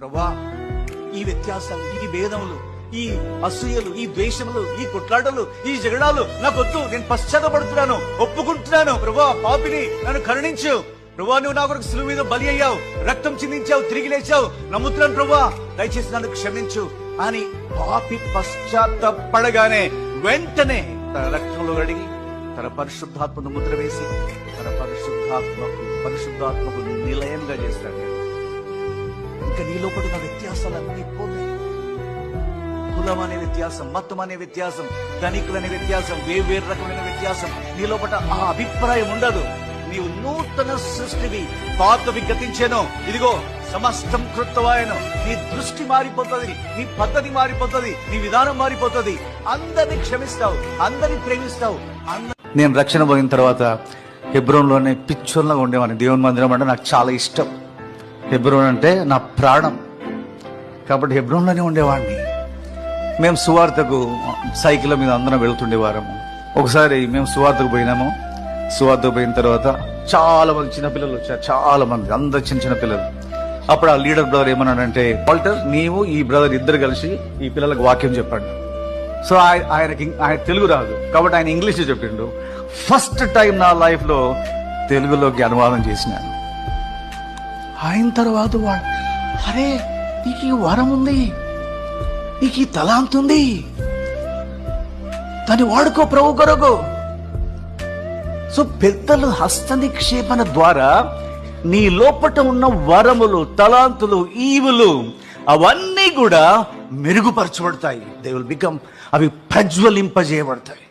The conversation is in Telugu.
ప్రభా, ఈ వ్యత్యాసాలు, ఈ భేదములు, ఈ అసూయలు, ఈ ద్వేషములు, ఈ కొట్లాటలు, ఈ జగడాలు నాకొద్దు. నేను పశ్చాత్తపడుతున్నాను, ఒప్పుకుంటున్నాను. ప్రభా, పాపిని, నన్ను కరుణించు. ప్రభా, నువ్వు నా కొరకు సిలువ మీద బలి అయ్యావు, రక్తం చిందించావు, తిరిగి లేచావు, నమ్ముతున్నాను ప్రభా, దయచేసి నన్ను క్షమించు అని పాపి పశ్చాత్తపడగానే వెంటనే తన రక్తంలో అడిగి తన పరిశుద్ధాత్మను ముద్ర వేసి తన పరిశుద్ధాత్మకు నిలయంగా చేస్తాడు. ఇంకా నీ లోపల ఉన్న వ్యత్యాసాలన్నీ పోతాయి. కులం అనే వ్యత్యాసం, మతం అనే వ్యత్యాసం, ధనికులు అనే వ్యత్యాసం, వేరు రకమైన వ్యత్యాసం, నీ లోపల ఆ అభిప్రాయం ఉండదు. నీవు నూతన సృష్టివి, పాతవి గతించాను, ఇదిగో సమస్తం కృతవాయను. నీ దృష్టి మారిపోతుంది, నీ పద్ధతి మారిపోతుంది, నీ విధానం మారిపోతుంది. అందరినీ క్షమిస్తావు, అందరినీ ప్రేమిస్తావు. నేను రక్షణ పోయిన తర్వాత హెబ్రోన్లోనే పిచ్చోన్లాగా ఉండేవాడిని. దేవుని మందిరం అంటే నాకు చాలా ఇష్టం. హెబ్రోన్ అంటే నా ప్రాణం, కాబట్టి హెబ్రోన్లోనే ఉండేవాడిని. మేము సువార్తకు సైకిల్ మీద అందరం వెళ్తుండేవారము. ఒకసారి మేము సువార్తకు పోయినాము. సువార్తకు పోయిన తర్వాత చాలా మంది చిన్నపిల్లలు వచ్చారు, చాలా మంది, అందరు చిన్న చిన్న పిల్లలు. అప్పుడు ఆ లీడర్ బ్రదర్ ఏమన్నాడంటే, వాల్టర్, నీవు ఈ బ్రదర్ ఇద్దరు కలిసి ఈ పిల్లలకు వాక్యం చెప్పండి. సో ఆయన తెలుగు రాదు కాబట్టి ఆయన ఇంగ్లీష్ చెప్పిండు. ఫస్ట్ టైం నా లైఫ్ లో తెలుగులోకి అనువాదం చేసినాను. అయిన తర్వాత వాడు, అరే నీకు ఈ వరం ఉంది, నీకు ఈ తలాంత్ ఉంది, దాన్ని వాడుకో ప్రభు కొరకు. సో పెద్దలు హస్త నిక్షేపణ ద్వారా నీ లోపట ఉన్న వరములు, తలాంతులు, ఈవులు అవన్నీ కూడా మెరుగుపరచబడతాయి. దే విల్ బికమ్, అవి ప్రజ్వలింపజేయబడతాయి.